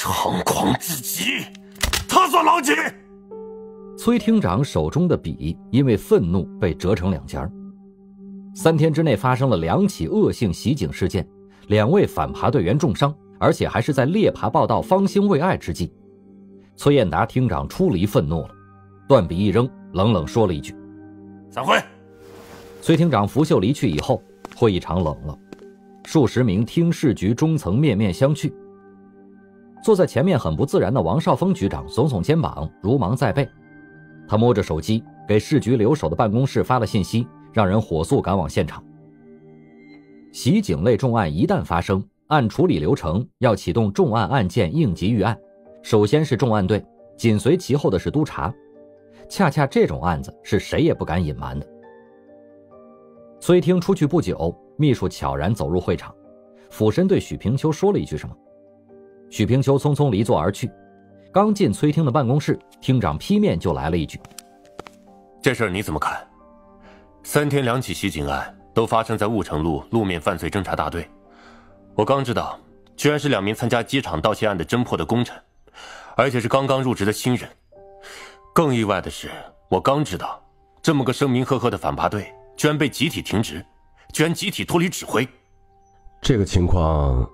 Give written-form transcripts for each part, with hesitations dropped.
猖狂至极，他算老几？崔厅长手中的笔因为愤怒被折成两截。3天之内发生了2起恶性袭警事件，2位反扒队员重伤，而且还是在猎扒报道方兴未艾之际。崔彦达厅长出离愤怒了，断笔一扔，冷冷说了一句：“散会。”崔厅长拂袖离去以后，会议场冷了，数十名厅事局中层面面相觑。坐在前面很不自然的王少峰局长耸耸肩膀，如芒在背。他摸着手机给市局留守的办公室发了信息，让人火速赶往现场。袭警类重案一旦发生，按处理流程要启动重案案件应急预案，首先是重案队，紧随其后的是督察。恰恰这种案子是谁也不敢隐瞒的。崔厅出去不久，秘书悄然走入会场，俯身对许平秋说了一句什么。许平秋匆匆离座而去。刚进崔厅的办公室，厅长劈面就来了一句：“这事儿你怎么看？3天2起袭警案都发生在婺城路路面犯罪侦查大队。我刚知道，居然是2名参加机场盗窃案的侦破的功臣，而且是刚刚入职的新人。更意外的是，我刚知道，这么个声名赫赫的反扒队，居然被集体停职，居然集体脱离指挥。这个情况，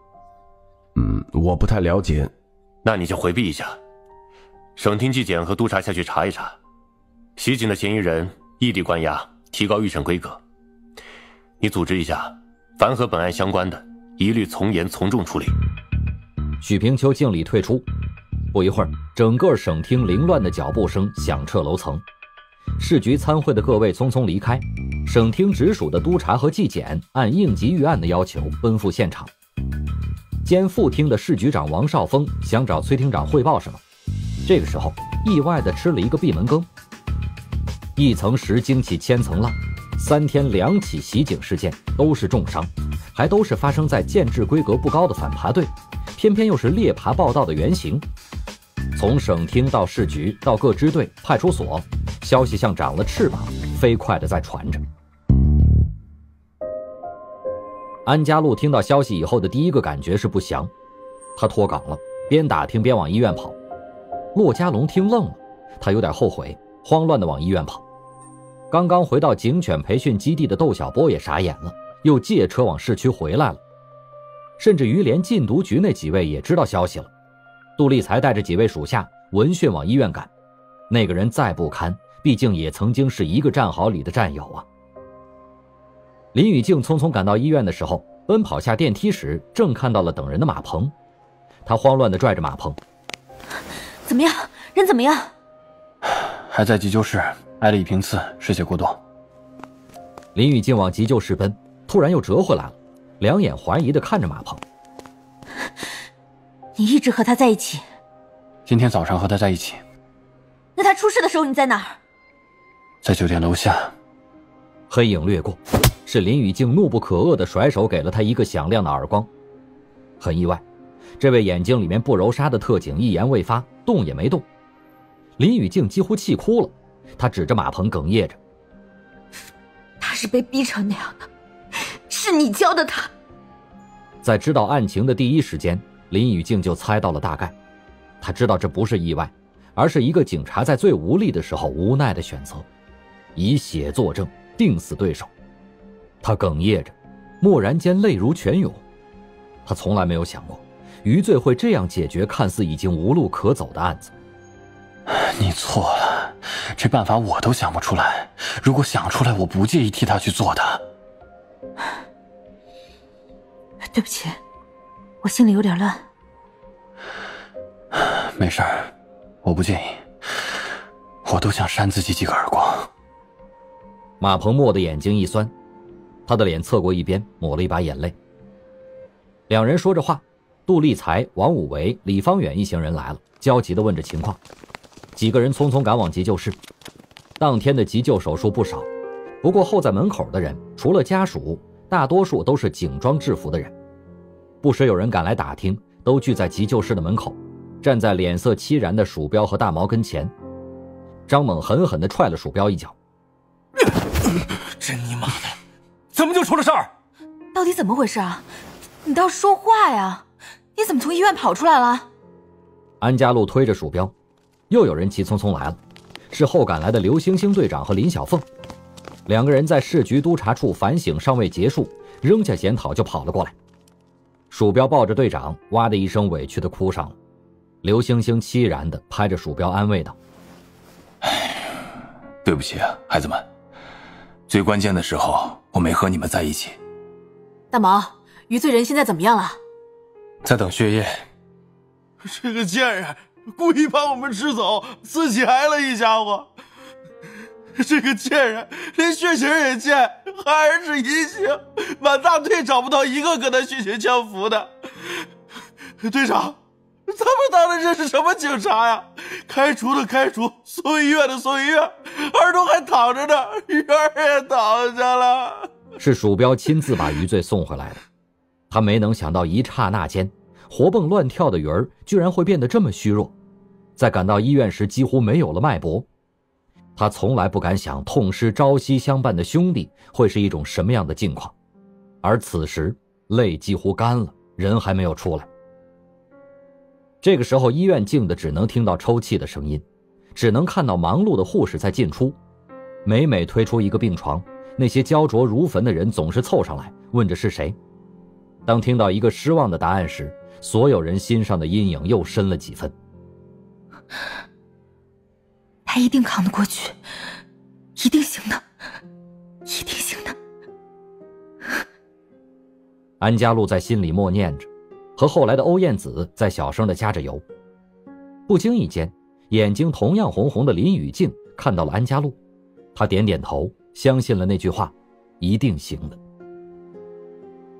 我不太了解。那你就回避一下。省厅纪检和督察下去查一查，袭警的嫌疑人异地关押，提高预审规格。你组织一下，凡和本案相关的，一律从严从重处理。”许平秋敬礼退出。不一会儿，整个省厅凌乱的脚步声响彻楼层。市局参会的各位匆匆离开，省厅直属的督察和纪检按应急预案的要求奔赴现场。兼副厅的市局长王少峰想找崔厅长汇报什么，这个时候意外地吃了一个闭门羹。一层石惊起千层浪，3天2起袭警事件都是重伤，还都是发生在建制规格不高的反扒队，偏偏又是猎扒报道的原型。从省厅到市局到各支队派出所，消息像长了翅膀，飞快地在传着。安家路听到消息以后的第一个感觉是不祥，他脱岗了，边打听边往医院跑。骆家龙听愣了，他有点后悔，慌乱地往医院跑。刚刚回到警犬培训基地的窦小波也傻眼了，又借车往市区回来了。甚至于连禁毒局那几位也知道消息了。杜立才带着几位属下闻讯往医院赶。那个人再不堪，毕竟也曾经是一个战壕里的战友啊。林宇静匆匆赶到医院的时候，奔跑下电梯时正看到了等人的马鹏。他慌乱地拽着马鹏：“怎么样？人怎么样？”“还在急救室，挨了1瓶刺，失血过多。”林宇静往急救室奔，突然又折回来了，两眼怀疑地看着马鹏：“你一直和他在一起？”“今天早上和他在一起。”“那他出事的时候你在哪儿？”“在酒店楼下。”黑影掠过，是林宇静怒不可遏地甩手给了他一个响亮的耳光。很意外，这位眼睛里面不揉沙的特警一言未发，动也没动。林宇静几乎气哭了，他指着马鹏哽咽着：“他是被逼成那样的，是你教的他。”在知道案情的第一时间，林宇静就猜到了大概。他知道这不是意外，而是一个警察在最无力的时候无奈的选择，以血作证，定死对手。他哽咽着，蓦然间泪如泉涌。他从来没有想过余罪会这样解决看似已经无路可走的案子。“你错了，这办法我都想不出来，如果想出来，我不介意替他去做的。”“对不起，我心里有点乱。”“没事儿，我不介意，我都想扇自己几个耳光。”马鹏蓦的眼睛一酸，他的脸侧过一边，抹了一把眼泪。两人说着话，杜立才、王武维、李方远一行人来了，焦急地问着情况。几个人匆匆赶往急救室。当天的急救手术不少，不过候在门口的人除了家属，大多数都是警装制服的人。不时有人赶来打听，都聚在急救室的门口，站在脸色凄然的鼠标和大毛跟前。张猛狠狠地踹了鼠标一脚：“真你妈的，怎么就出了事儿？到底怎么回事啊？你倒是说话呀！你怎么从医院跑出来了？”安家路推着鼠标，又有人急匆匆来了，是后赶来的刘星星队长和林小凤。两个人在市局督察处反省尚未结束，扔下检讨就跑了过来。鼠标抱着队长，哇的一声委屈地哭上了。刘星星凄然地拍着鼠标安慰道：对不起啊，孩子们，最关键的时候我没和你们在一起。大毛，余罪人现在怎么样了？在等血液。这个贱人故意把我们吃走，自己挨了一家伙。这个贱人连血型也贱，还儿是阴性，满大队找不到一个跟他血型相符的。队长，他们当的这是什么警察呀？开除的开除，送医院的送医院，儿童还躺着呢，鱼儿也倒下了。是鼠标亲自把余罪送回来的。他没能想到一刹那间，活蹦乱跳的鱼儿居然会变得这么虚弱，在赶到医院时几乎没有了脉搏。他从来不敢想痛失朝夕相伴的兄弟会是一种什么样的境况，而此时泪几乎干了，人还没有出来。这个时候医院静的只能听到抽泣的声音，只能看到忙碌的护士在进出。每推出一个病床，那些焦灼如焚的人总是凑上来问着是谁。当听到一个失望的答案时，所有人心上的阴影又深了几分。他一定扛得过去，一定行的，一定行的。安家路在心里默念着，和后来的欧燕子在小声地加着油。不经意间，眼睛同样红红的林雨静看到了安家路，他点点头，相信了那句话，一定行的。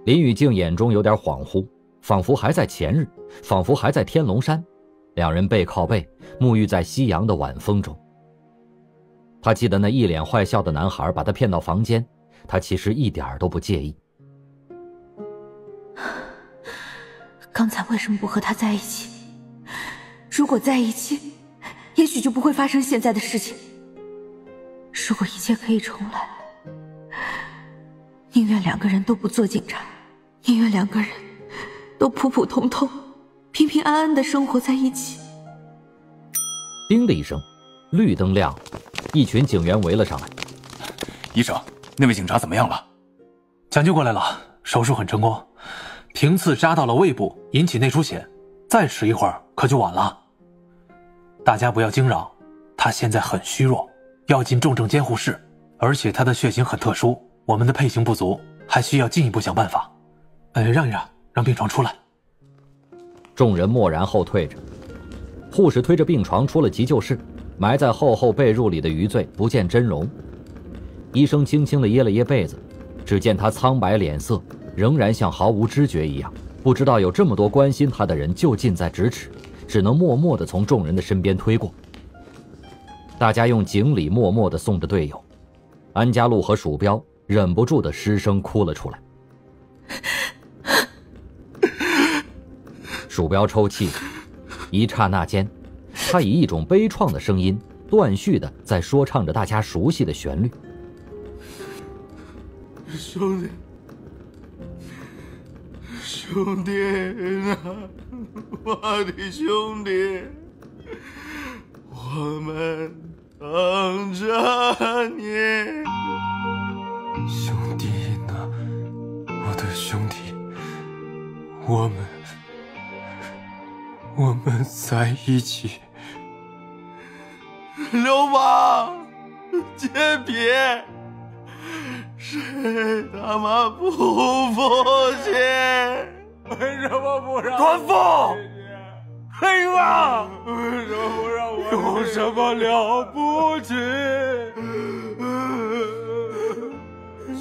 林雨静眼中有点恍惚，仿佛还在前日，仿佛还在天龙山，两人背靠背沐浴在夕阳的晚风中。他记得那一脸坏笑的男孩把他骗到房间，他其实一点都不介意。刚才为什么不和他在一起？如果在一起，也许就不会发生现在的事情。如果一切可以重来，宁愿两个人都不做警察，宁愿两个人都普普通通、平平安安地生活在一起。叮的一声，绿灯亮了，一群警员围了上来。医生，那位警察怎么样了？抢救过来了，手术很成功，平刺扎到了胃部，引起内出血，再迟一会儿可就晚了。大家不要惊扰，他现在很虚弱，要进重症监护室，而且他的血型很特殊，我们的配型不足，还需要进一步想办法。让一让，让病床出来。众人默然后退着，护士推着病床出了急救室，埋在厚厚被褥里的余罪不见真容。医生轻轻地掖了掖被子，只见他苍白脸色仍然像毫无知觉一样，不知道有这么多关心他的人就近在咫尺，只能默默地从众人的身边推过。大家用警礼默默地送着队友，安家路和鼠标忍不住地失声哭了出来。鼠标抽泣，一刹那间，他以一种悲怆的声音断续地在说唱着大家熟悉的旋律。兄弟，兄弟啊，我的兄弟，我们等着你。兄弟呢？我的兄弟，我们在一起。流氓，洁癖，谁他妈不服气？为什么不让端凤？黑吧？为什么不让我？有什么了不起？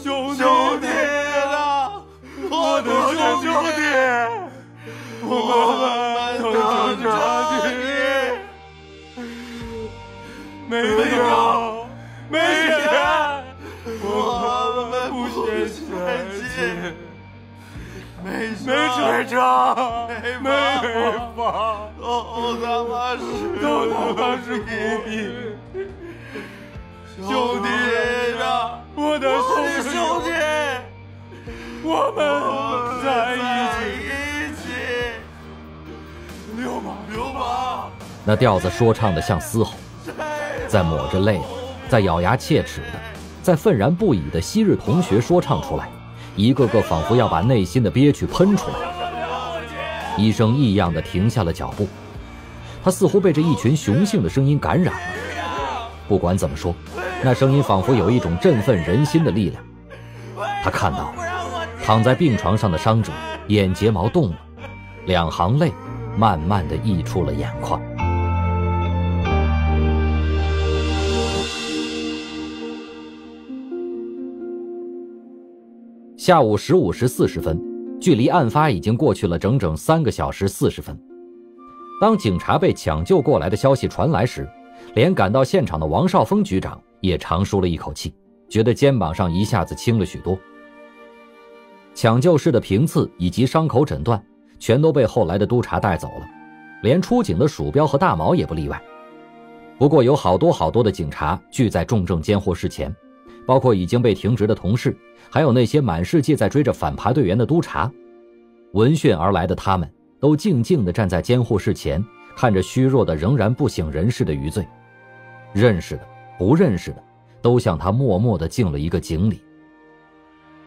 兄弟啊，我的兄弟，我们等着你。没钱，我们不缺钱，没车，没房，都他妈是苦逼。兄弟啊，我的兄弟，我们在一起。流氓！那调子说唱的像嘶吼，在抹着泪，在咬牙切齿的，在愤然不已的昔日同学说唱出来，一个个仿佛要把内心的憋屈喷出来。医生异样地停下了脚步，他似乎被这一群雄性的声音感染了。不管怎么说，那声音仿佛有一种振奋人心的力量。他看到躺在病床上的伤者眼睫毛动了，2行泪慢慢地溢出了眼眶。下午15时40分，距离案发已经过去了整整3个小时40分。当警察被抢救过来的消息传来时，连赶到现场的王少峰局长也长舒了一口气，觉得肩膀上一下子轻了许多。抢救室的评次以及伤口诊断全都被后来的督察带走了，连出警的鼠标和大毛也不例外。不过有好多的警察聚在重症监护室前，包括已经被停职的同事，还有那些满世界在追着反扒队员的督察。闻讯而来的他们都静静地站在监护室前，看着虚弱的仍然不省人事的余罪。认识的不认识的都向他默默地敬了一个警礼。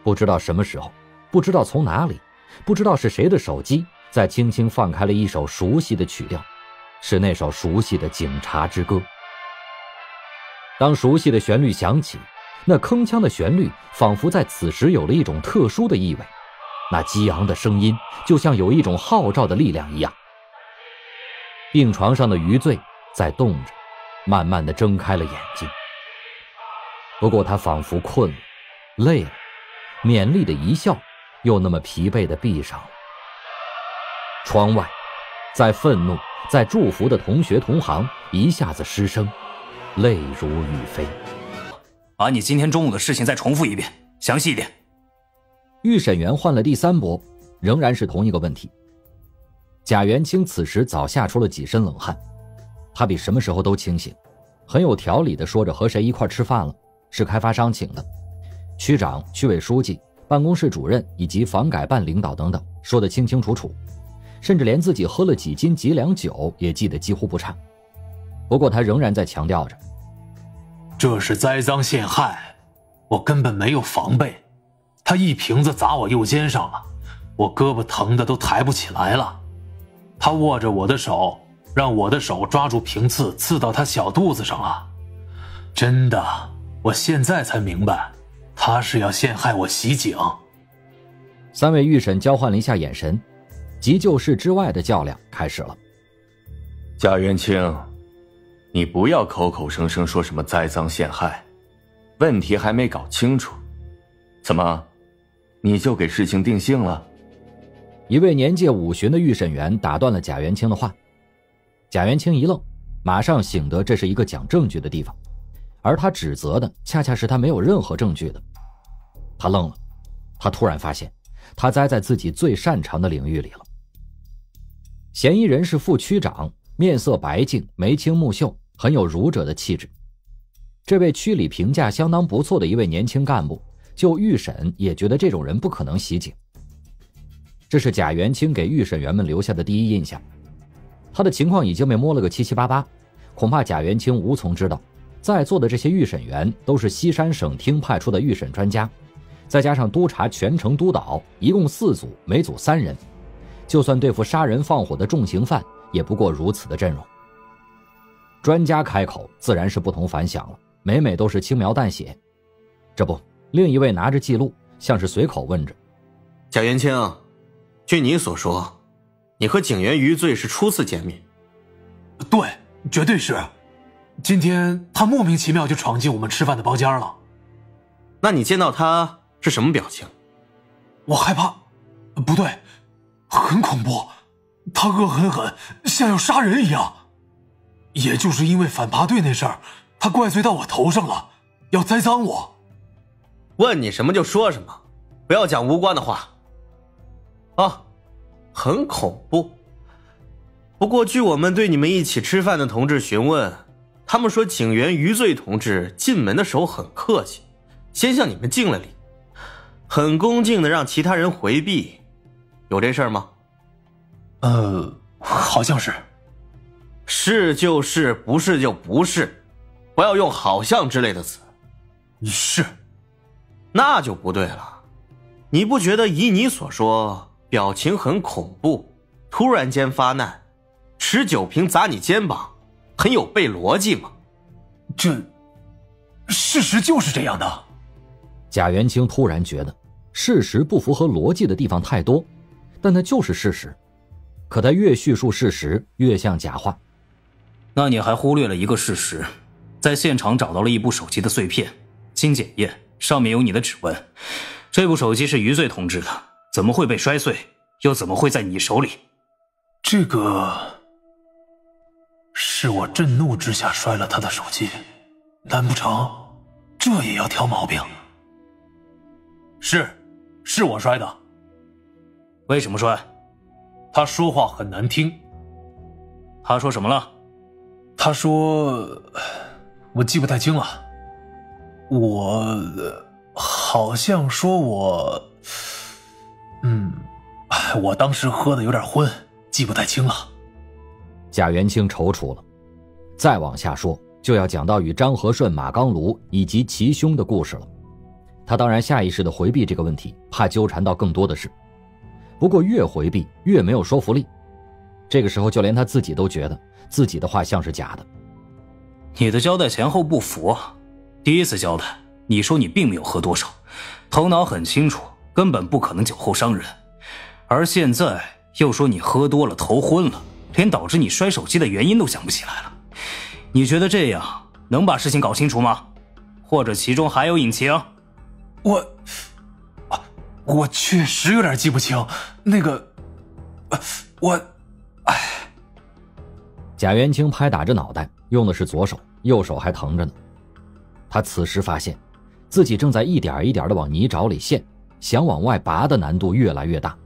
不知道什么时候，不知道从哪里，不知道是谁的手机在轻轻放开了一首熟悉的曲调，是那首熟悉的《警察之歌》。当熟悉的旋律响起，那铿锵的旋律仿佛在此时有了一种特殊的意味，那激昂的声音就像有一种号召的力量一样。病床上的余罪在动着，慢慢地睁开了眼睛。不过他仿佛困了，累了，勉励的一笑，又那么疲惫地闭上了。窗外，在愤怒，在祝福的同学同行一下子失声，泪如雨飞。把你今天中午的事情再重复一遍，详细一点。预审员换了第3波，仍然是同一个问题。贾元清此时早吓出了几身冷汗，他比什么时候都清醒，很有条理地说着和谁一块吃饭了，是开发商请的。区长、区委书记、办公室主任以及房改办领导等等说得清清楚楚，甚至连自己喝了几斤几两酒也记得几乎不差。不过他仍然在强调着，这是栽赃陷害，我根本没有防备，他一瓶子砸我右肩上了，我胳膊疼得都抬不起来了。他握着我的手，让我的手抓住瓶刺，刺到他小肚子上了。真的，我现在才明白，他是要陷害我袭警。3位预审交换了一下眼神，急救室之外的较量开始了。贾元清，你不要口口声声说什么栽赃陷害，问题还没搞清楚，怎么你就给事情定性了？一位年届50旬的预审员打断了贾元清的话。贾元清一愣，马上醒得这是一个讲证据的地方，而他指责的恰恰是他没有任何证据的。他愣了，他突然发现他栽在自己最擅长的领域里了。嫌疑人是副区长，面色白净，眉清目秀，很有儒者的气质。这位区里评价相当不错的一位年轻干部，就预审也觉得这种人不可能袭警。这是贾元清给预审员们留下的第一印象。他的情况已经被摸了个七七八八，恐怕贾元清无从知道，在座的这些预审员都是西山省厅派出的预审专家，再加上督察全程督导，一共4组，每组3人，就算对付杀人放火的重刑犯，也不过如此的阵容。专家开口自然是不同凡响了，每每都是轻描淡写。这不，另一位拿着记录，像是随口问着：贾元清，据你所说，你和警员余罪是初次见面？对，绝对是。今天他莫名其妙就闯进我们吃饭的包间了。那你见到他是什么表情？我害怕，不对，很恐怖，他恶狠狠，像要杀人一样。也就是因为反扒队那事儿，他怪罪到我头上了，要栽赃我。问你什么就说什么，不要讲无关的话。很恐怖。不过据我们对你们一起吃饭的同志询问，他们说警员余罪同志进门的时候很客气，先向你们敬了礼，很恭敬的让其他人回避，有这事儿吗？好像是。是就是，不是就不是，不要用好像之类的词。是。那就不对了。你不觉得以你所说，表情很恐怖，突然间发难，持酒瓶砸你肩膀，很有悖逻辑吗？这事实就是这样的。贾元清突然觉得事实不符合逻辑的地方太多，但那就是事实。可他越叙述事实越像假话。那你还忽略了一个事实，在现场找到了一部手机的碎片，经检验上面有你的指纹，这部手机是余罪同志的，怎么会被摔碎，又怎么会在你手里？这个是我震怒之下摔了他的手机，难不成这也要挑毛病？是我摔的。为什么摔？他说话很难听。他说什么了？他说，我记不太清了。我好像说我当时喝的有点昏，记不太清了。贾元清踌躇了，再往下说就要讲到与张和顺、马刚卢以及其兄的故事了。他当然下意识地回避这个问题，怕纠缠到更多的事。不过越回避越没有说服力，这个时候就连他自己都觉得自己的话像是假的。你的交代前后不符啊！第一次交代，你说你并没有喝多少，头脑很清楚，根本不可能酒后伤人。而现在又说你喝多了头昏了，连导致你摔手机的原因都想不起来了。你觉得这样能把事情搞清楚吗？或者其中还有隐情？我确实有点记不清。贾元清拍打着脑袋，用的是左手，右手还疼着呢。他此时发现自己正在一点一点地往泥沼里陷，想往外拔的难度越来越大。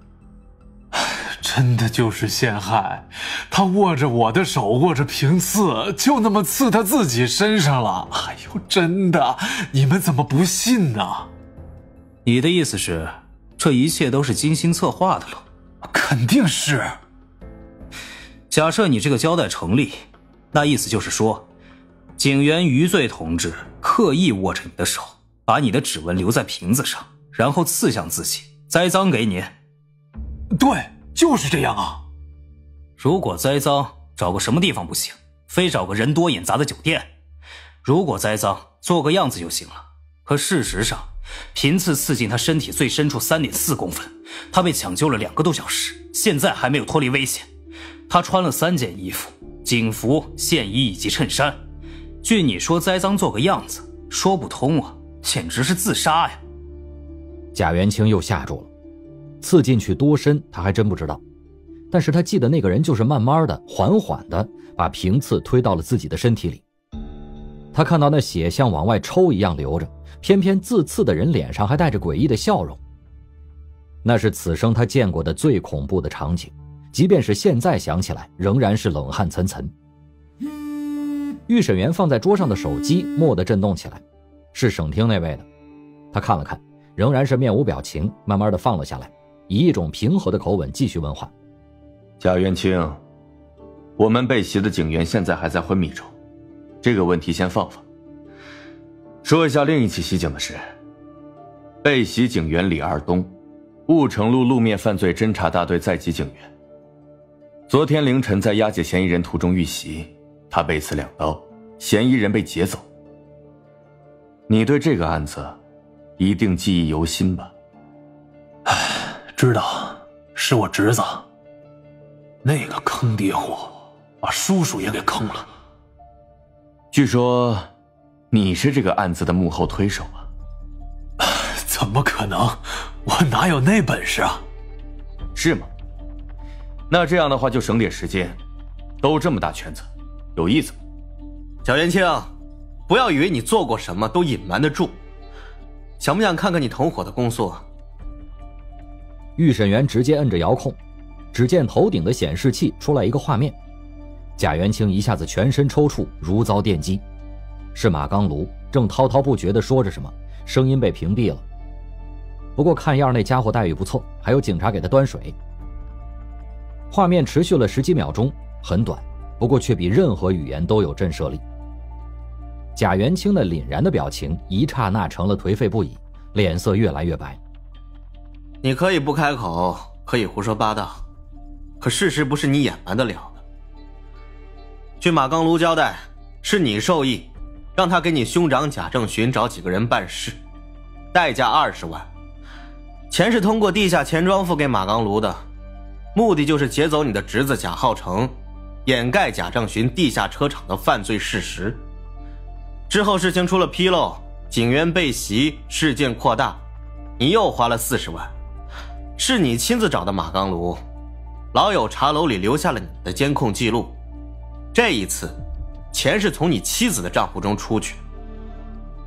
真的就是陷害，他握着我的手，握着瓶刺，就那么刺他自己身上了。哎呦，真的，你们怎么不信呢？你的意思是这一切都是精心策划的了？肯定是。假设你这个交代成立，那意思就是说，警员余罪同志刻意握着你的手，把你的指纹留在瓶子上，然后刺向自己，栽赃给你。对，就是这样啊。如果栽赃，找个什么地方不行，非找个人多眼杂的酒店。如果栽赃，做个样子就行了。可事实上，瓶刺刺进他身体最深处 3.4 公分，他被抢救了2个多小时，现在还没有脱离危险。他穿了3件衣服，警服、线衣以及衬衫。据你说栽赃做个样子，说不通啊，简直是自杀呀。贾元清又吓住了，刺进去多深他还真不知道，但是他记得那个人就是慢慢的、缓缓的把瓶刺推到了自己的身体里。他看到那血像往外抽一样流着，偏偏自刺的人脸上还带着诡异的笑容。那是此生他见过的最恐怖的场景，即便是现在想起来仍然是冷汗涔涔。预审员放在桌上的手机蓦地震动起来，是省厅那位的。他看了看，仍然是面无表情，慢慢地放了下来，以一种平和的口吻继续问话。贾元清，我们被袭的警员现在还在昏迷中，这个问题先放放。说一下另一起袭警的事。被袭警员李二东，婺城路路面犯罪侦查大队在籍警员。昨天凌晨在押解嫌疑人途中遇袭，他被刺2刀，嫌疑人被劫走。你对这个案子一定记忆犹新吧？知道，是我侄子，那个坑爹货把叔叔也给坑了。据说你是这个案子的幕后推手啊？怎么可能？我哪有那本事啊？是吗？那这样的话就省点时间，兜这么大圈子，有意思吗？小元清，不要以为你做过什么都隐瞒得住，想不想看看你同伙的公诉？预审员直接摁着遥控，只见头顶的显示器出来一个画面，贾元清一下子全身抽搐，如遭电击。是马刚卢正滔滔不绝地说着什么，声音被屏蔽了。不过看样那家伙待遇不错，还有警察给他端水。画面持续了10几秒钟，很短，不过却比任何语言都有震慑力。贾元清那凛然的表情一刹那成了颓废不已，脸色越来越白。你可以不开口，可以胡说八道，可事实不是你掩瞒得了的。去马刚卢交代，是你授意让他给你兄长贾正寻找几个人办事，代价20万，钱是通过地下钱庄付给马刚卢的，目的就是劫走你的侄子贾浩成，掩盖贾正寻地下车厂的犯罪事实。之后事情出了纰漏，警员被袭，事件扩大，你又花了40万。是你亲自找的马刚卢，老友茶楼里留下了你的监控记录。这一次钱是从你妻子的账户中出去。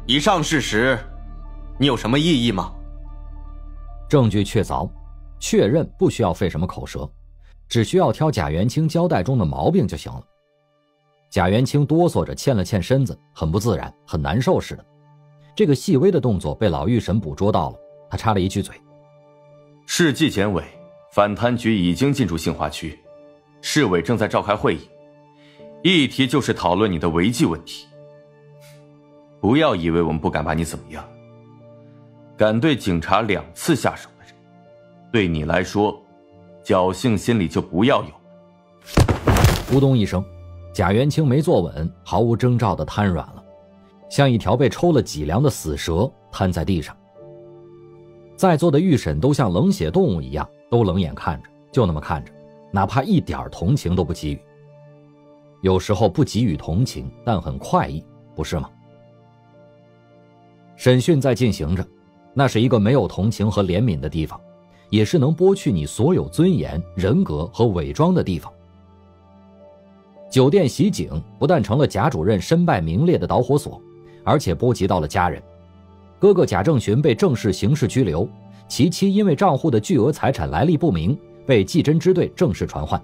以上事实你有什么异议吗？证据确凿，确认不需要费什么口舌，只需要挑贾元清交代中的毛病就行了。贾元清哆嗦着欠了欠身子，很不自然，很难受似的。这个细微的动作被老狱神捕捉到了，他插了一句嘴：市纪检委反贪局已经进驻杏花区，市委正在召开会议，议题就是讨论你的违纪问题。不要以为我们不敢把你怎么样，敢对警察2次下手的人，对你来说侥幸心理就不要有。咕咚一声，贾元清没坐稳，毫无征兆地瘫软了，像一条被抽了脊梁的死蛇瘫在地上。在座的狱审都像冷血动物一样，都冷眼看着，就那么看着，哪怕一点同情都不给予。有时候不给予同情，但很快意，不是吗？审讯在进行着，那是一个没有同情和怜悯的地方，也是能剥去你所有尊严、人格和伪装的地方。酒店袭警不但成了贾主任身败名裂的导火索，而且波及到了家人。哥哥贾正寻被正式刑事拘留，其妻因为账户的巨额财产来历不明，被技侦支队正式传唤。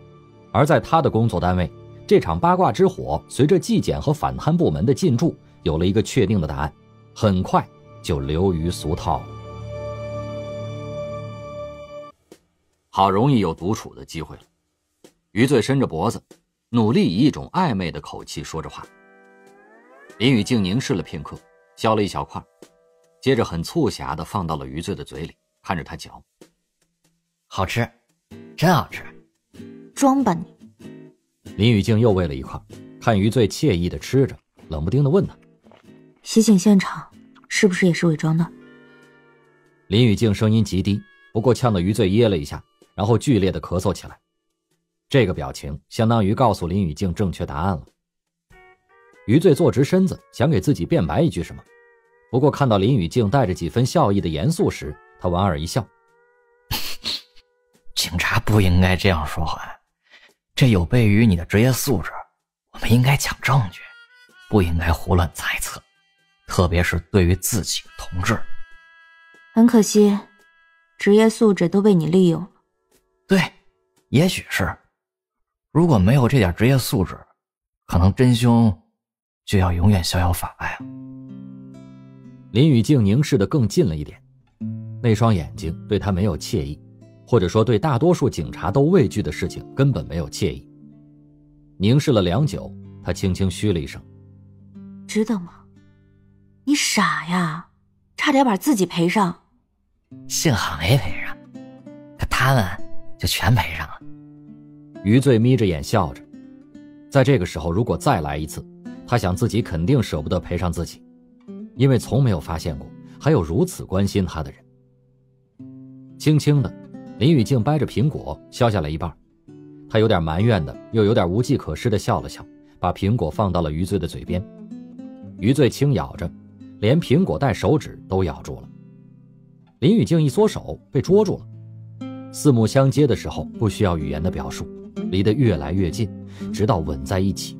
而在他的工作单位，这场八卦之火随着纪检和反贪部门的进驻，有了一个确定的答案，很快就流于俗套了。好容易有独处的机会了，余罪伸着脖子，努力以一种暧昧的口气说着话。林雨静凝视了片刻，削了一小块，接着很促狭地放到了余罪的嘴里，看着他嚼。好吃，真好吃。装吧你。林雨静又喂了一块，看余罪惬意地吃着，冷不丁地问他：袭警现场是不是也是伪装的？林雨静声音极低，不过呛得余罪噎了一下，然后剧烈地咳嗽起来。这个表情相当于告诉林雨静正确答案了。余罪坐直身子，想给自己辩白一句什么，不过看到林雨静带着几分笑意的严肃时，他莞尔一笑：警察不应该这样说话，这有悖于你的职业素质，我们应该讲证据，不应该胡乱猜测，特别是对于自己的同志。很可惜，职业素质都被你利用了。对，也许是。如果没有这点职业素质，可能真凶就要永远逍遥法外了。林雨静凝视得更近了一点，那双眼睛对他没有惬意，或者说对大多数警察都畏惧的事情根本没有惬意。凝视了良久，他轻轻嘘了一声：值得吗？你傻呀，差点把自己赔上。幸好没赔上，可他们就全赔上了。余罪眯着眼笑着，在这个时候如果再来一次，他想自己肯定舍不得赔上自己，因为从没有发现过还有如此关心他的人。轻轻的，林雨静掰着苹果削下来一半，他有点埋怨的，又有点无计可施的笑了笑，把苹果放到了余罪的嘴边。余罪轻咬着，连苹果带手指都咬住了。林雨静一缩手，被捉住了。四目相接的时候不需要语言的表述，离得越来越近，直到吻在一起。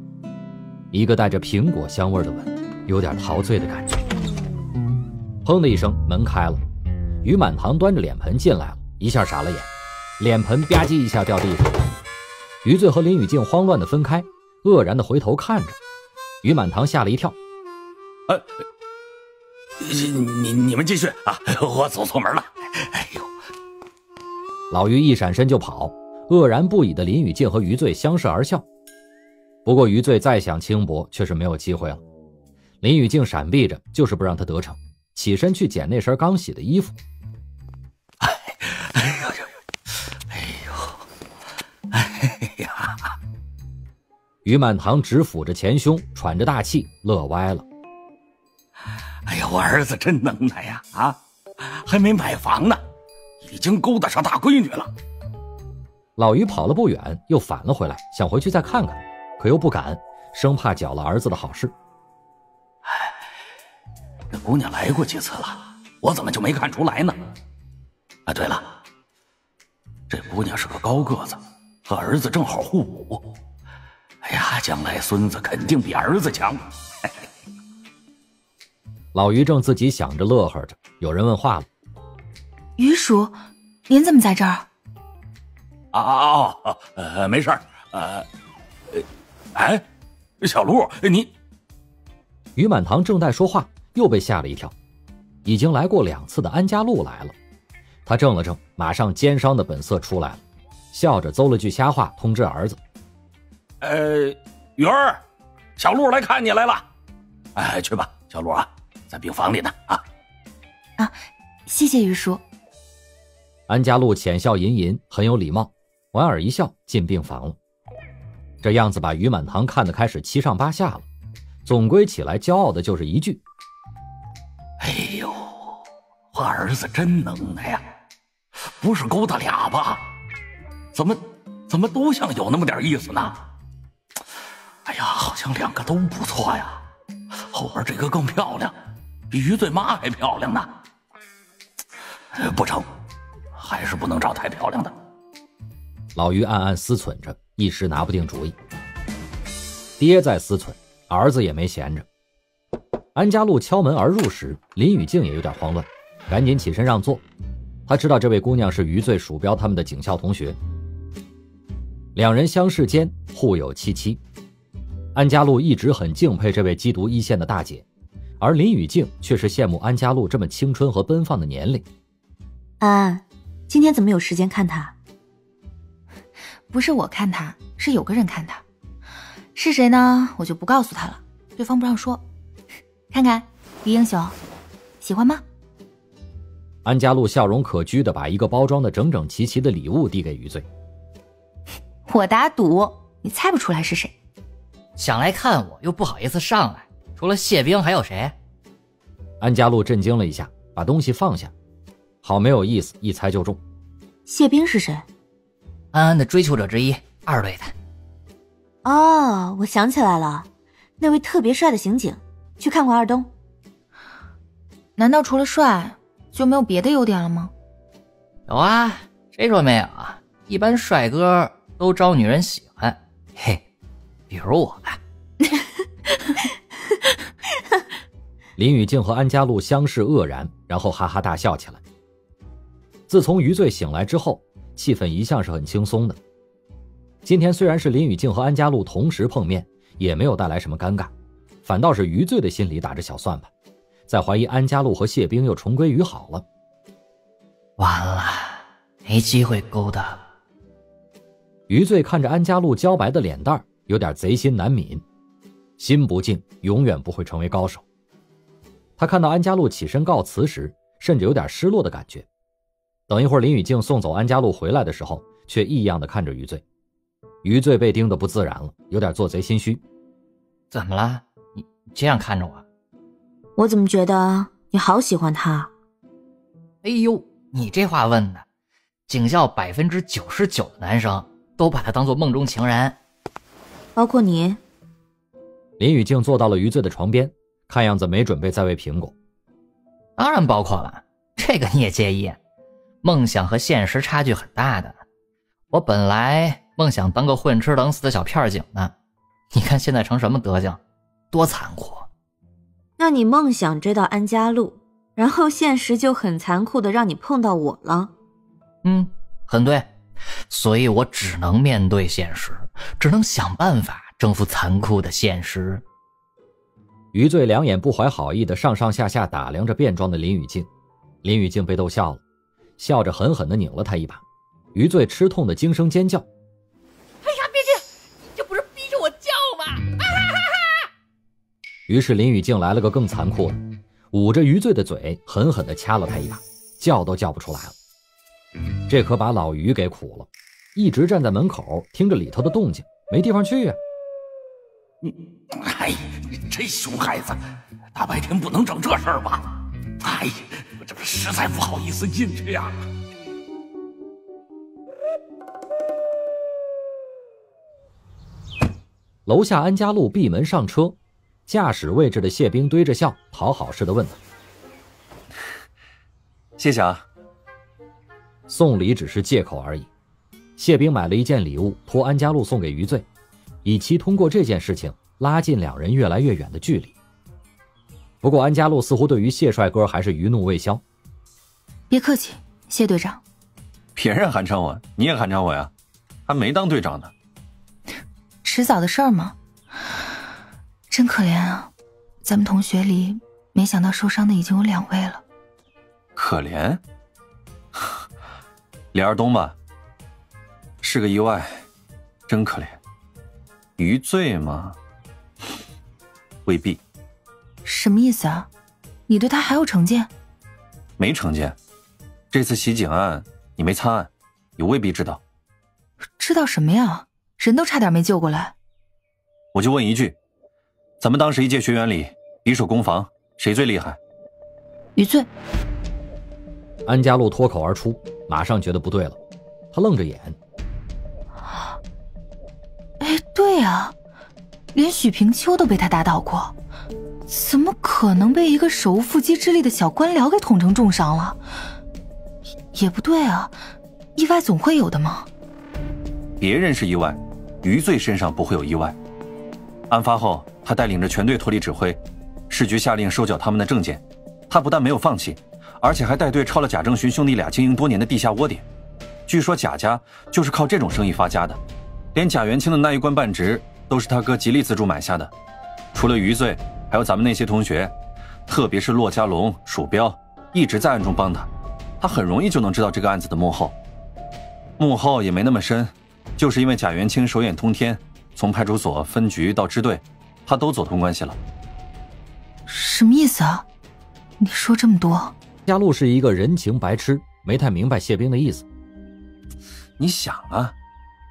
一个带着苹果香味的吻，有点陶醉的感觉。砰的一声，门开了，于满堂端着脸盆进来了，一下傻了眼，脸盆吧唧一下掉地上。余罪和林雨静慌乱地分开，愕然地回头看着。于满堂吓了一跳：你们继续啊，我走错门了。哎呦！老于一闪身就跑，愕然不已的林雨静和余罪相视而笑。不过余罪再想轻薄却是没有机会了。林雨静闪避着，就是不让他得逞，起身去捡那身刚洗的衣服。于满堂直抚着前胸，喘着大气，乐歪了。哎呀，我儿子真能耐呀！还没买房呢，已经勾搭上大闺女了。老于跑了不远，又返了回来，想回去再看看，可又不敢，生怕搅了儿子的好事。这姑娘来过几次了，我怎么就没看出来呢？对了，这姑娘是个高个子，和儿子正好互补。哎呀，将来孙子肯定比儿子强。老于正自己想着乐呵着，有人问话了：“于叔，您怎么在这儿？”没事儿。小陆，你……于满堂正待说话，又被吓了一跳。已经来过2次的安家路来了，他怔了怔，马上奸商的本色出来了，笑着诌了句瞎话，通知儿子：“雨儿，小陆来看你来了。去吧，小陆啊，在病房里呢。谢谢于叔。”安家路浅笑吟吟，很有礼貌，莞尔一笑，进病房了。这样子把于满堂看得开始七上八下了，总归起来骄傲的就是一句：“哎呦，我儿子真能耐呀！不是勾搭俩吧？怎么都像有那么点意思呢？哎呀，好像2个都不错呀。后边这个更漂亮，比于罪妈还漂亮呢。不成，还是不能找太漂亮的。”老于暗暗思忖着，一时拿不定主意。爹在思忖，儿子也没闲着。安家路敲门而入时，林雨静也有点慌乱，赶紧起身让座。他知道这位姑娘是余罪鼠标他们的警校同学。2人相视间互有戚戚。安家路一直很敬佩这位缉毒一线的大姐，而林雨静却是羡慕安家路这么青春和奔放的年龄。安，今天怎么有时间看他？不是我看他，是有个人看他。是谁呢？我就不告诉他了，对方不让说。看看，于英雄，喜欢吗？安家路笑容可掬地把一个包装的整整齐齐的礼物递给余罪。我打赌，你猜不出来是谁。想来看我又不好意思上来，除了谢冰还有谁？安家路震惊了一下，把东西放下，好没有意思，一猜就中。谢冰是谁？安安的追求者之一，2队的。我想起来了，那位特别帅的刑警，去看过二东。难道除了帅就没有别的优点了吗？有啊，谁说没有啊？一般帅哥都招女人喜欢，嘿，比如我吧。林雨静和安家路相视愕然，然后哈哈大笑起来。自从余罪醒来之后，气氛一向是很轻松的。今天虽然是林雨静和安家路同时碰面，也没有带来什么尴尬，反倒是余罪的心里打着小算盘，在怀疑安家路和谢冰又重归于好了。完了，没机会勾搭。余罪看着安家路焦白的脸蛋，有点贼心难泯。心不静，永远不会成为高手。他看到安家路起身告辞时，甚至有点失落的感觉。等一会儿林雨静送走安家路回来的时候，却异样地看着余罪。余罪被盯得不自然了，有点做贼心虚。怎么了？你这样看着我？我怎么觉得你好喜欢他？哎呦，你这话问的，警校99%的男生都把他当作梦中情人，包括你。林雨静坐到了余罪的床边，看样子没准备再喂苹果。当然包括了，这个你也介意？梦想和现实差距很大的。我本来梦想当个混吃等死的小片警呢，你看现在成什么德行，多残酷。那你梦想追到安家路，然后现实就很残酷的让你碰到我了。很对，所以我只能面对现实，只能想办法征服残酷的现实。余罪两眼不怀好意的上上下下打量着变装的林雨静，林雨静被逗笑了，笑着狠狠地拧了他一把。余罪吃痛的惊声尖叫：哎呀，别介，你这不是逼着我叫吗？于是林宇静来了个更残酷的，捂着余罪的嘴狠狠地掐了他一把，叫都叫不出来了。这可把老余给苦了，一直站在门口听着里头的动静，没地方去啊。哎，这熊孩子，大白天不能整这事儿吧？哎，我这实在不好意思进去呀。楼下安家路闭门上车，驾驶位置的谢兵堆着笑，讨好似的问他：“谢谢啊。”送礼只是借口而已。谢兵买了一件礼物托安家路送给余罪，以期通过这件事情拉近两人越来越远的距离。不过安家路似乎对于谢帅哥还是余怒未消。别客气，谢队长。别人寒碜我，你也寒碜我呀？还没当队长呢。迟早的事儿嘛。真可怜啊，咱们同学里没想到受伤的已经有2位了。可怜？李二东吧，是个意外，真可怜。余罪吗？未必。什么意思啊？你对他还有成见？没成见，这次袭警案你没参案，你未必知道。知道什么呀？人都差点没救过来。我就问一句，咱们当时一届学员里比手攻防，谁最厉害？余罪。安家路脱口而出，马上觉得不对了，他愣着眼。哎，对啊，连许平秋都被他打倒过，怎么可能被一个手无缚鸡之力的小官僚给捅成重伤了？也不对啊，意外总会有的嘛。别人是意外，余罪身上不会有意外。案发后，他带领着全队脱离指挥，市局下令收缴他们的证件，他不但没有放弃，而且还带队抄了贾正勋兄弟俩经营多年的地下窝点。据说贾家就是靠这种生意发家的，连贾元清的那一官半职都是他哥极力资助买下的。除了余罪，还有咱们那些同学，特别是骆家龙、鼠标，一直在暗中帮他，他很容易就能知道这个案子的幕后。幕后也没那么深，就是因为贾元清手眼通天，从派出所、分局到支队，他都走通关系了。什么意思啊？你说这么多。家路是一个人情白痴，没太明白谢兵的意思。你想啊，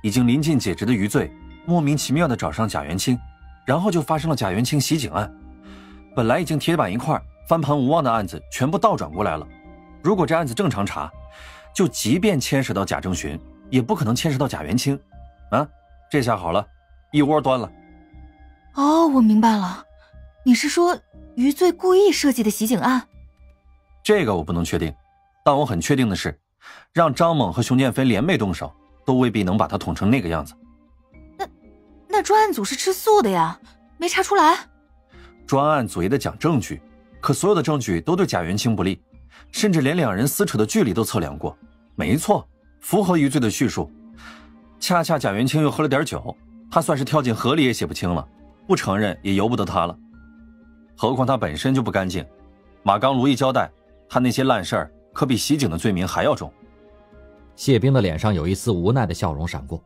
已经临近解职的余罪莫名其妙地找上贾元清，然后就发生了贾元清袭警案。本来已经铁板一块、翻盘无望的案子全部倒转过来了。如果这案子正常查，就即便牵涉到贾正勋，也不可能牵涉到贾元清。啊，这下好了，一窝端了。哦，我明白了，你是说余罪故意设计的袭警案？这个我不能确定，但我很确定的是，让张猛和熊建飞联袂动手，都未必能把他捅成那个样子。那专案组是吃素的呀，没查出来。专案组也得讲证据，可所有的证据都对贾元清不利，甚至连两人撕扯的距离都测量过，没错，符合余罪的叙述。恰恰贾元清又喝了点酒，他算是跳进河里也洗不清了，不承认也由不得他了。何况他本身就不干净，马刚如一交代，他那些烂事儿可比袭警的罪名还要重。谢兵的脸上有一丝无奈的笑容闪过，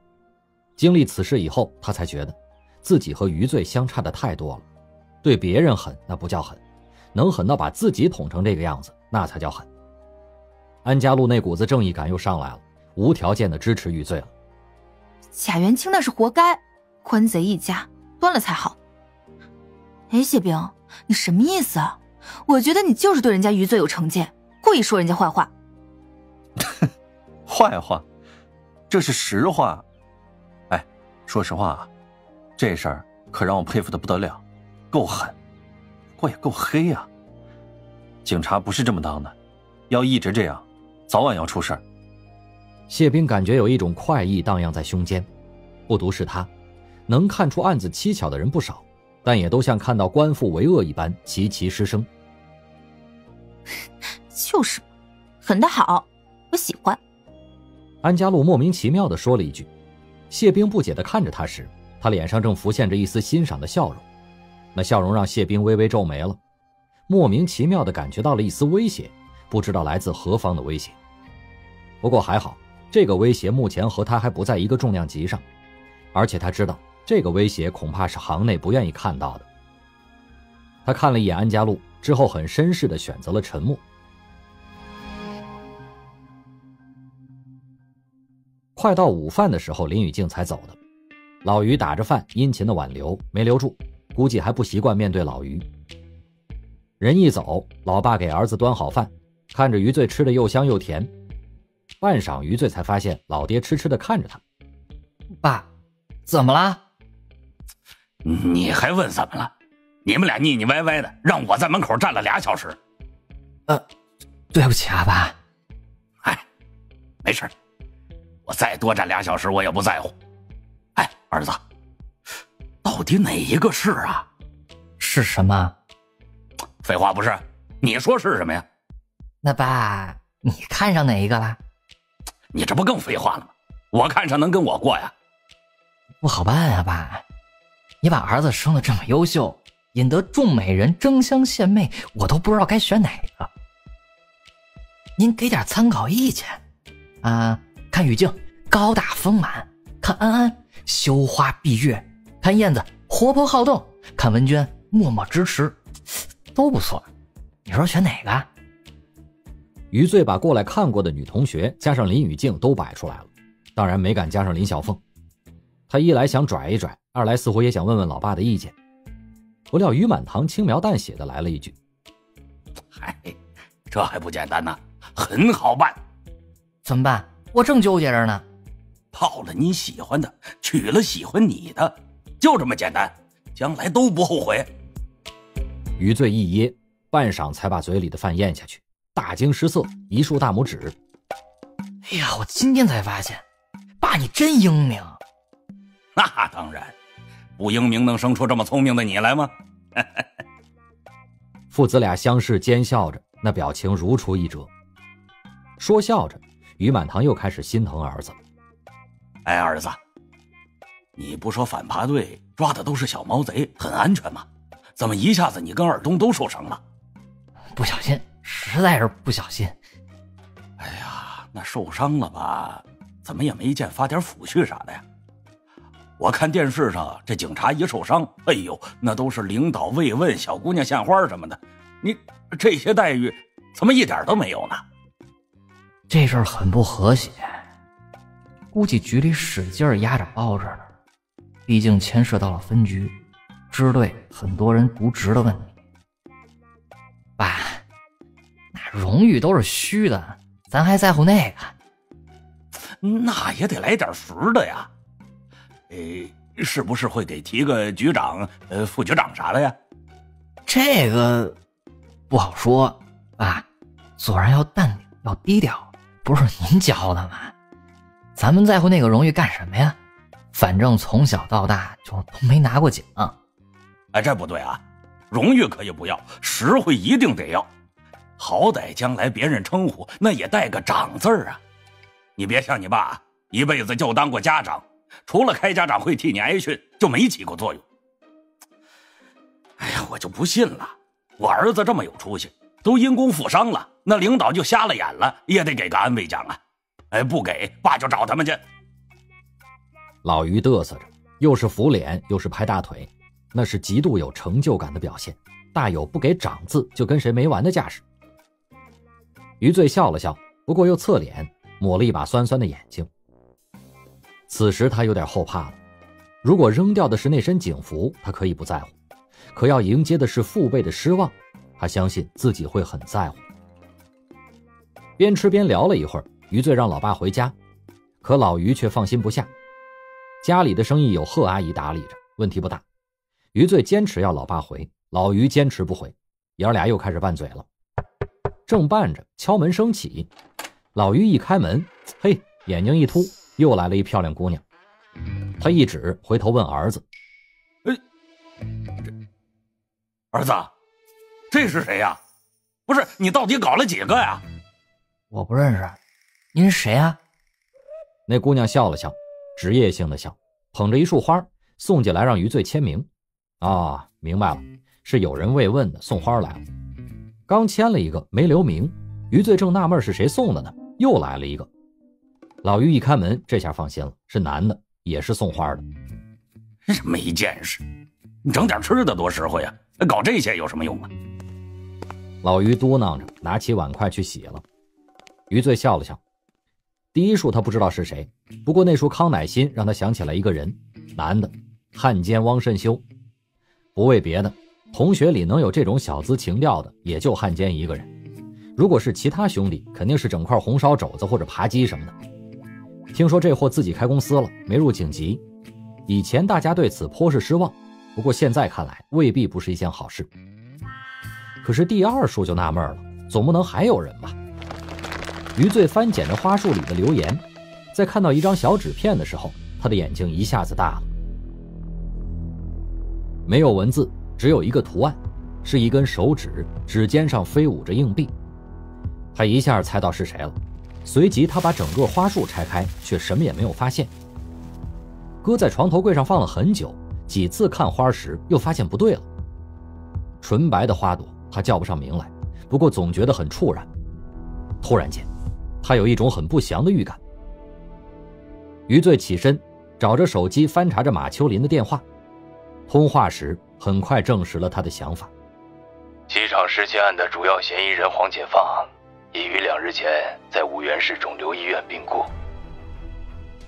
经历此事以后，他才觉得自己和余罪相差的太多了。对别人狠那不叫狠，能狠到把自己捅成这个样子，那才叫狠。安家路那股子正义感又上来了，无条件的支持余罪了。贾元清那是活该，官贼一家，端了才好。哎，谢兵，你什么意思啊？我觉得你就是对人家余罪有成见，故意说人家坏话。坏话？这是实话。哎，说实话啊，这事儿可让我佩服得不得了，够狠，不过也够黑呀。警察不是这么当的，要一直这样，早晚要出事儿。谢兵感觉有一种快意荡漾在胸间，不独是他，能看出案子蹊跷的人不少，但也都像看到官复为恶一般齐齐失声。就是，狠得好，我喜欢。安家路莫名其妙地说了一句，谢兵不解地看着他时，他脸上正浮现着一丝欣赏的笑容，那笑容让谢兵微微皱眉了，莫名其妙地感觉到了一丝威胁，不知道来自何方的威胁。不过还好，这个威胁目前和他还不在一个重量级上，而且他知道这个威胁恐怕是行内不愿意看到的。他看了一眼安家路之后，很绅士地选择了沉默。快到午饭的时候，林雨静才走的。老于打着饭殷勤的挽留，没留住，估计还不习惯面对老于。人一走，老爸给儿子端好饭，看着余罪吃的又香又甜。半晌，余罪才发现老爹痴痴地看着他。爸，怎么了？你还问怎么了？你们俩腻腻歪歪的，让我在门口站了2小时。对不起啊，爸。哎，没事，我再多站2小时我也不在乎。哎，儿子，到底哪一个是啊？是什么？废话不是，你说是什么呀？那爸，你看上哪一个了？你这不更废话了吗？我看上能跟我过呀？不好办啊，爸。你把儿子生得这么优秀，引得众美人争相献媚，我都不知道该选哪个。您给点参考意见啊！看雨静高大丰满，看安安羞花闭月，看燕子活泼好动，看文娟默默支持，都不错。你说选哪个？余罪把过来看过的女同学加上林雨静都摆出来了，当然没敢加上林小凤。他一来想拽一拽，二来似乎也想问问老爸的意见。不料于满堂轻描淡写的来了一句：嗨，这还不简单呢，很好办。怎么办？我正纠结着呢。泡了你喜欢的，娶了喜欢你的，就这么简单，将来都不后悔。余罪一噎，半晌才把嘴里的饭咽下去，大惊失色，一竖大拇指。哎呀，我今天才发现，爸你真英明。那当然，不英明能生出这么聪明的你来吗？父子俩相视奸笑着，那表情如出一辙。说笑着，于满堂又开始心疼儿子。哎，儿子，你不说反扒队抓的都是小毛贼，很安全吗？怎么一下子你跟尔东都受伤了？不小心，实在是不小心。哎呀，那受伤了吧？怎么也没见发点抚恤啥的呀？我看电视上这警察一受伤，哎呦，那都是领导慰问，小姑娘献花什么的。你这些待遇怎么一点都没有呢？这事儿很不和谐，估计局里使劲压着包着呢。毕竟牵涉到了分局，支队很多人渎职的问题。爸，那荣誉都是虚的，咱还在乎那个？那也得来点实的呀。是不是会给提个局长、副局长啥的呀？这个不好说，爸，做人要淡定，要低调，不是您教的吗？咱们在乎那个荣誉干什么呀？反正从小到大就都没拿过奖。哎，这不对啊，荣誉可以不要，实惠一定得要，好歹将来别人称呼那也带个长字儿啊。你别像你爸，一辈子就当过家长，除了开家长会替你挨训，就没起过作用。哎呀，我就不信了，我儿子这么有出息，都因公负伤了，那领导就瞎了眼了，也得给个安慰奖啊！哎，不给，爸就找他们去。老于嘚瑟着，又是扶脸，又是拍大腿，那是极度有成就感的表现，大有不给长字就跟谁没完的架势。余罪笑了笑，不过又侧脸抹了一把酸酸的眼睛。此时他有点后怕了，如果扔掉的是那身警服，他可以不在乎，可要迎接的是父辈的失望，他相信自己会很在乎。边吃边聊了一会儿，余罪让老爸回家，可老于却放心不下。家里的生意有贺阿姨打理着，问题不大。余罪坚持要老爸回，老于坚持不回，爷儿俩又开始拌嘴了。正拌着，敲门声起，老于一开门，嘿，眼睛一突，又来了一漂亮姑娘。他一指，回头问儿子：儿子，这是谁呀？不是，你到底搞了几个呀？我不认识，您谁呀？那姑娘笑了笑，职业性的笑，捧着一束花送进来让余罪签名。啊，明白了，是有人慰问的，送花来了。刚签了一个没留名，余罪正纳闷是谁送的呢，又来了一个。老于一开门，这下放心了，是男的，也是送花的。没见识，你整点吃的多实惠呀，搞这些有什么用啊？老于嘟囔着，拿起碗筷去洗了。余罪笑了笑，第一束他不知道是谁，不过那束康乃馨让他想起来一个人，男的，汉奸汪慎修。不为别的，同学里能有这种小资情调的也就汉奸一个人，如果是其他兄弟，肯定是整块红烧肘子或者扒鸡什么的。听说这货自己开公司了，没入警籍，以前大家对此颇是失望，不过现在看来未必不是一件好事。可是第二束就纳闷了，总不能还有人吧？余罪翻捡着花束里的留言，在看到一张小纸片的时候，他的眼睛一下子大了。没有文字，只有一个图案，是一根手指，指尖上飞舞着硬币。他一下猜到是谁了，随即他把整个花束拆开，却什么也没有发现。搁在床头柜上放了很久，几次看花时又发现不对了。纯白的花朵他叫不上名来，不过总觉得很触然。突然间他有一种很不祥的预感。余罪起身，找着手机翻查着马秋林的电话，通话时很快证实了他的想法。机场失窃案的主要嫌疑人黄解放已于2日前在五原市肿瘤医院病故。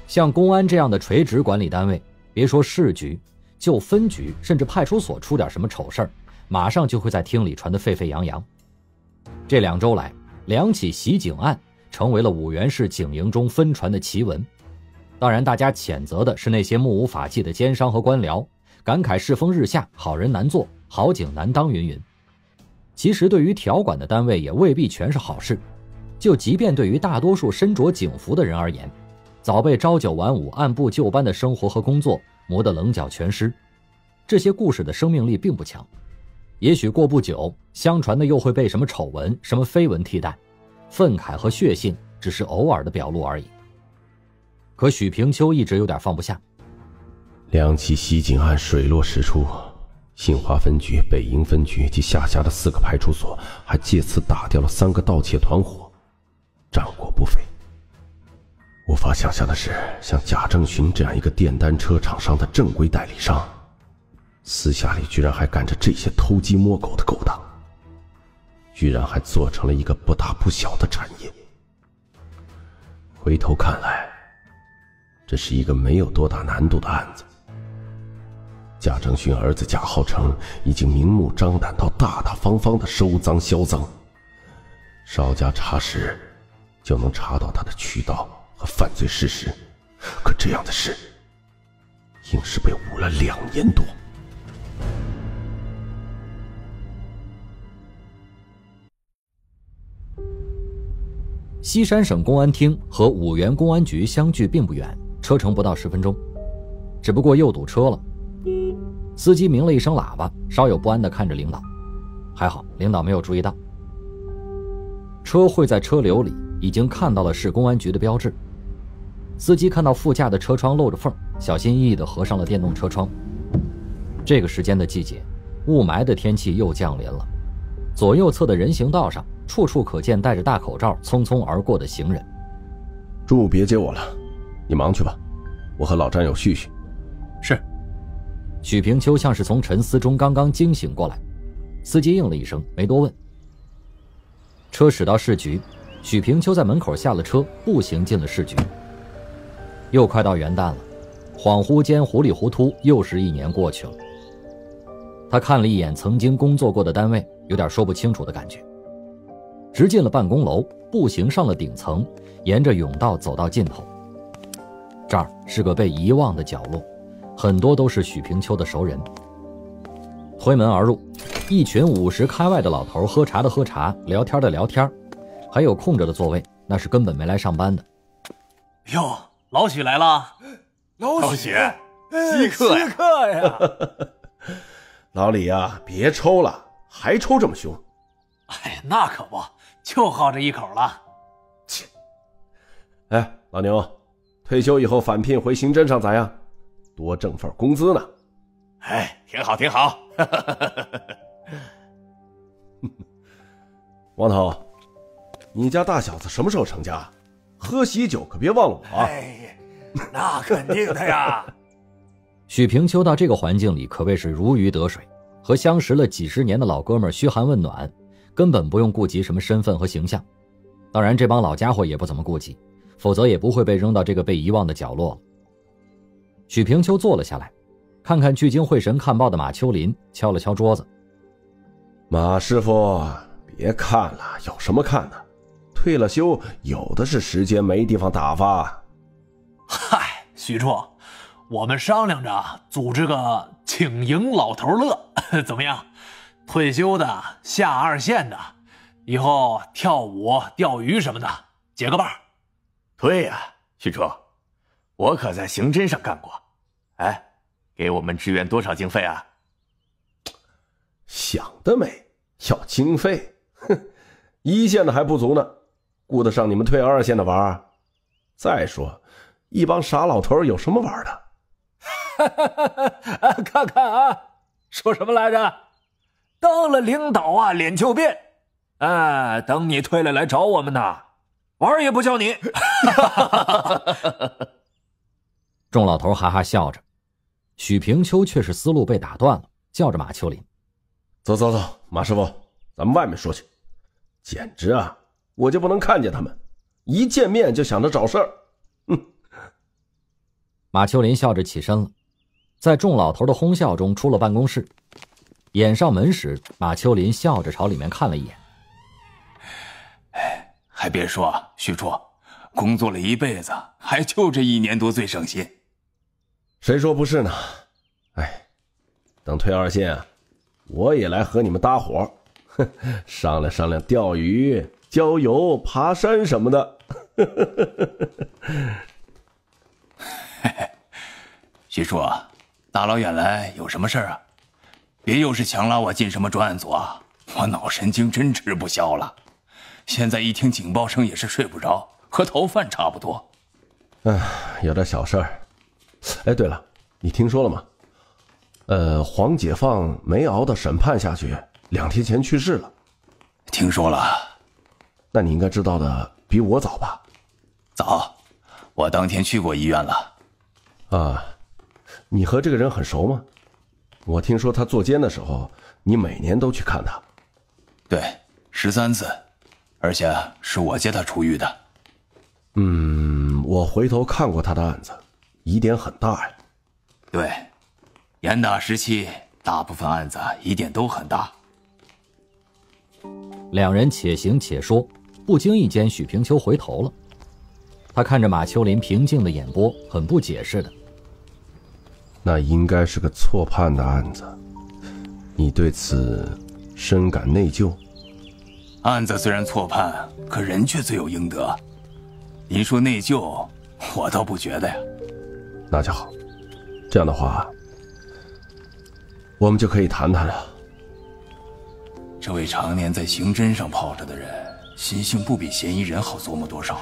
像公安这样的垂直管理单位，别说市局，就分局甚至派出所出点什么丑事儿，马上就会在厅里传得沸沸扬扬。这2周来，2起袭警案成为了五原市警营中分传的奇闻。当然大家谴责的是那些目无法纪的奸商和官僚，感慨世风日下，好人难做，好警难当云云。其实对于条管的单位也未必全是好事，就即便对于大多数身着警服的人而言，早被朝九晚五按部就班的生活和工作磨得棱角全失，这些故事的生命力并不强。也许过不久，相传的又会被什么丑闻、什么绯闻替代，愤慨和血性只是偶尔的表露而已。可许平秋一直有点放不下。2起袭警案水落石出，杏花分局、北营分局及下辖的4个派出所还借此打掉了3个盗窃团伙，战果不菲。无法想象的是，像贾正勋这样一个电单车厂商的正规代理商，私下里居然还干着这些偷鸡摸狗的勾当，居然还做成了一个不大不小的产业。回头看来，这是一个没有多大难度的案子。贾正勋儿子贾浩成已经明目张胆到大大方方的收赃销赃，稍加查实就能查到他的渠道和犯罪事实，可这样的事硬是被捂了2年多。西山省公安厅和五原公安局相距并不远，车程不到10分钟，只不过又堵车了。司机鸣了一声喇叭，稍有不安地看着领导，还好领导没有注意到。车会在车流里已经看到了市公安局的标志。司机看到副驾的车窗露着缝，小心翼翼地合上了电动车窗。这个时间的季节，雾霾的天气又降临了，左右侧的人行道上处处可见戴着大口罩匆匆而过的行人。中午别接我了，你忙去吧，我和老战友叙叙。是。许平秋像是从沉思中刚刚惊醒过来，司机应了一声，没多问。车驶到市局，许平秋在门口下了车，步行进了市局。又快到元旦了，恍惚间糊里糊涂又是1年过去了。他看了一眼曾经工作过的单位，有点说不清楚的感觉。直进了办公楼，步行上了顶层，沿着甬道走到尽头。这儿是个被遗忘的角落，很多都是许平秋的熟人。推门而入，一群50开外的老头，喝茶的喝茶，聊天的聊天，还有空着的座位，那是根本没来上班的。哟，老许来了。老许稀客呀！稀客呀！老李啊，别抽了，还抽这么凶。哎呀，那可不，就好这一口了。切！哎，老牛，退休以后返聘回刑侦上咋样？多挣份工资呢。哎，挺好挺好。王头，你家大小子什么时候成家？喝喜酒可别忘了我啊！哎，那肯定的呀。许平秋到这个环境里可谓是如鱼得水，和相识了几十年的老哥们嘘寒问暖，根本不用顾及什么身份和形象。当然这帮老家伙也不怎么顾及，否则也不会被扔到这个被遗忘的角落了。许平秋坐了下来，看看聚精会神看报的马秋林，敲了敲桌子。马师傅，别看了，有什么看的？退了休，有的是时间，没地方打发。嗨，许处，我们商量着组织个请迎老头乐，怎么样？退休的、下二线的，以后跳舞、钓鱼什么的，结个伴儿。对呀，许处，我可在刑侦上干过。哎，给我们支援多少经费啊？想得美，要经费，哼，一线的还不足呢，顾得上你们退二线的玩？再说，一帮傻老头有什么玩的？看看啊，说什么来着？当了领导啊，脸就变。等你退了来找我们呢，玩也不叫你。众老头哈哈笑着，许平秋却是思路被打断了，叫着马秋林：“走走走，马师傅，咱们外面说去。简直啊，我就不能看见他们，一见面就想着找事儿。”马秋林笑着起身了，在众老头的哄笑中出了办公室。掩上门时，马秋林笑着朝里面看了一眼。还别说，许处，工作了一辈子，还就这1年多最省心。谁说不是呢？等退二线啊，我也来和你们搭伙，商量商量钓鱼、郊游、爬山什么的。许处，大老远来有什么事啊？别又是强拉我进什么专案组啊！我脑神经真吃不消了，现在一听警报声也是睡不着，和逃犯差不多。有点小事儿。对了，你听说了吗？黄解放没熬到审判下去，2天前去世了。听说了。那你应该知道的比我早吧？早，我当天去过医院了。你和这个人很熟吗？我听说他坐监的时候，你每年都去看他。对，13次，而且是我接他出狱的。我回头看过他的案子，疑点很大呀。对，严打时期，大部分案子疑点都很大。两人且行且说，不经意间许平秋回头了，他看着马秋林平静的眼波，很不解释的。那应该是个错判的案子，你对此深感内疚？案子虽然错判，可人却罪有应得。您说内疚，我倒不觉得呀。那就好，这样的话，我们就可以谈谈了。这位常年在刑侦上泡着的人，心性不比嫌疑人好琢磨多少。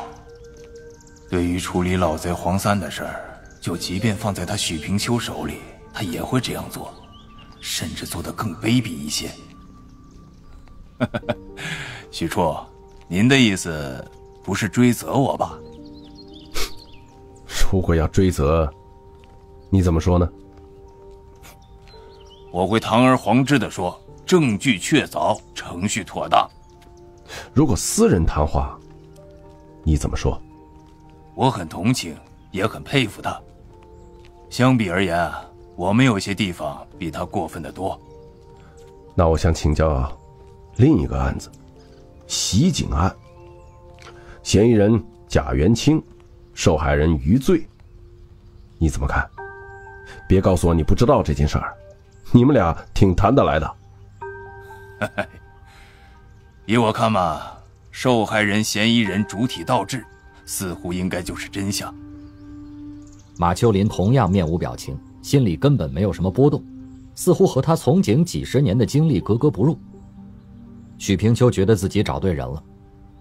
对于处理老贼黄三的事儿，就即便放在他许平秋手里，他也会这样做，甚至做得更卑鄙一些。许处，您的意思不是追责我吧？如果要追责，你怎么说呢？我会堂而皇之地说，证据确凿，程序妥当。如果私人谈话，你怎么说？我很同情，也很佩服他。相比而言，我们有些地方比他过分得多。那我想请教另一个案子，袭警案，嫌疑人贾元清，受害人余罪，你怎么看？别告诉我你不知道这件事儿，你们俩挺谈得来的。依我看嘛，受害人、嫌疑人主体倒置，似乎应该就是真相。马秋林同样面无表情，心里根本没有什么波动，似乎和他从警几十年的经历格格不入。许平秋觉得自己找对人了，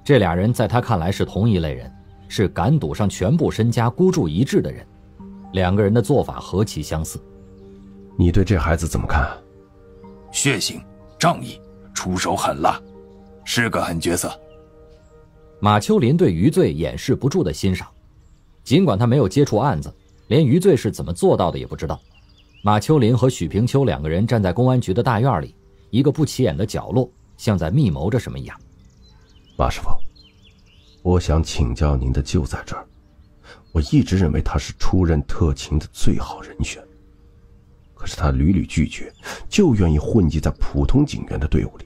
这俩人在他看来是同一类人，是敢赌上全部身家孤注一掷的人，两个人的做法何其相似。你对这孩子怎么看？血性、仗义，出手狠辣，是个狠角色。马秋林对余罪掩饰不住的欣赏，尽管他没有接触案子，连余罪是怎么做到的也不知道，马秋林和许平秋2个人站在公安局的大院里，一个不起眼的角落，像在密谋着什么一样。马师傅，我想请教您的就在这儿。我一直认为他是出任特勤的最好人选，可是他屡屡拒绝，就愿意混迹在普通警员的队伍里。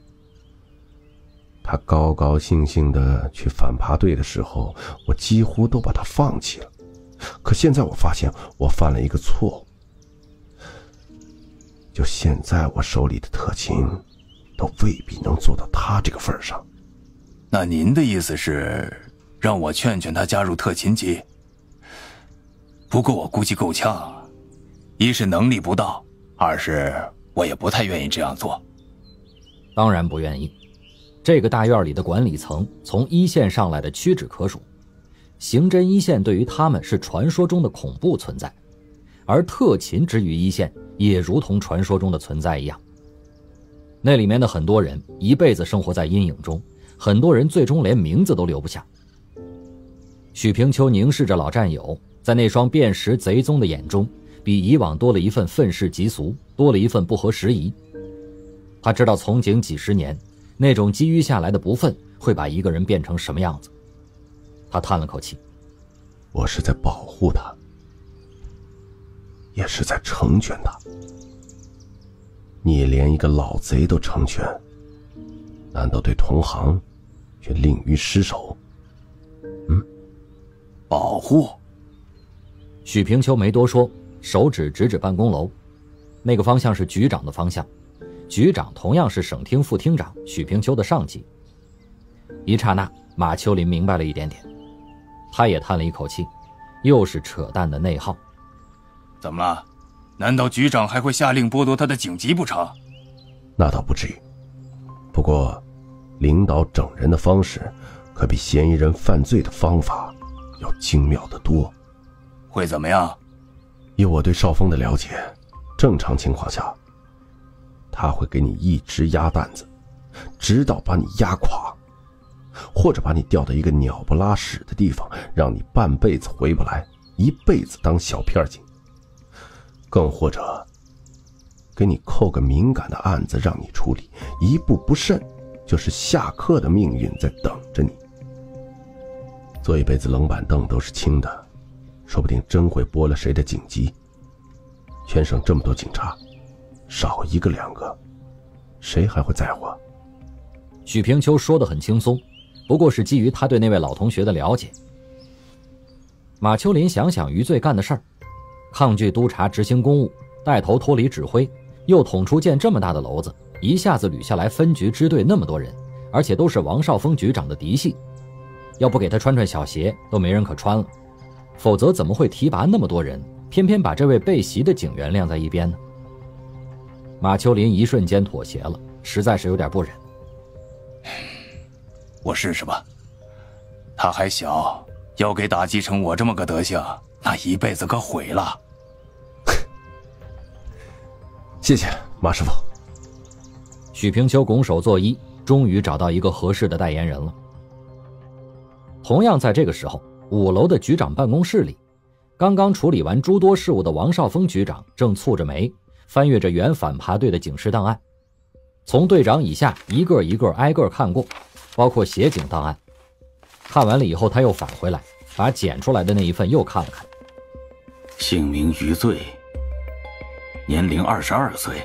他高高兴兴的去反扒队的时候，我几乎都把他放弃了。可现在我发现我犯了一个错误，就现在我手里的特勤都未必能做到他这个份上。那您的意思是让我劝劝他加入特勤级？不过我估计够呛，一是能力不到，二是我也不太愿意这样做。当然不愿意。这个大院里的管理层从一线上来的屈指可数，刑侦一线对于他们是传说中的恐怖存在，而特勤之于一线也如同传说中的存在一样。那里面的很多人一辈子生活在阴影中，很多人最终连名字都留不下。许平秋凝视着老战友，在那双辨识贼踪的眼中，比以往多了一份愤世嫉俗，多了一份不合时宜。他知道从警几十年，那种积郁下来的不忿会把一个人变成什么样子。他叹了口气，我是在保护他，也是在成全他。你连一个老贼都成全，难道对同行却吝于失手？保护？许平秋没多说，手指指指办公楼，那个方向是局长的方向，局长同样是省厅副厅长许平秋的上级。一刹那，马秋林明白了一点点，他也叹了一口气，又是扯淡的内耗。怎么了？难道局长还会下令剥夺他的警级不成？那倒不至于，不过领导整人的方式可比嫌疑人犯罪的方法要精妙得多。会怎么样？以我对邵峰的了解，正常情况下他会给你一直压担子，直到把你压垮，或者把你调到一个鸟不拉屎的地方，让你半辈子回不来，一辈子当小片警。更或者给你扣个敏感的案子让你处理，一步不慎就是下课的命运在等着你。坐一辈子冷板凳都是轻的，说不定真会剥了谁的警级。全省这么多警察，少一个2个，谁还会在乎？许平秋说得很轻松，不过是基于他对那位老同学的了解。马秋林想想余罪干的事儿，抗拒督察执行公务，带头脱离指挥，又捅出建这么大的篓子，一下子捋下来分局支队那么多人，而且都是王少峰局长的嫡系，要不给他穿穿小鞋都没人可穿了，否则怎么会提拔那么多人，偏偏把这位被袭的警员晾在一边呢？马秋林一瞬间妥协了，实在是有点不忍。我试试吧，他还小，要给打击成我这么个德行，那一辈子可毁了。谢谢马师傅。许平秋拱手作揖，终于找到一个合适的代言人了。同样在这个时候，5楼的局长办公室里，刚刚处理完诸多事务的王少峰局长正蹙着眉翻阅着原反扒队的警示档案，从队长以下一个一个挨个看过，包括协警档案。看完了以后，他又返回来，把捡出来的那一份又看了看。姓名余罪，年龄22岁，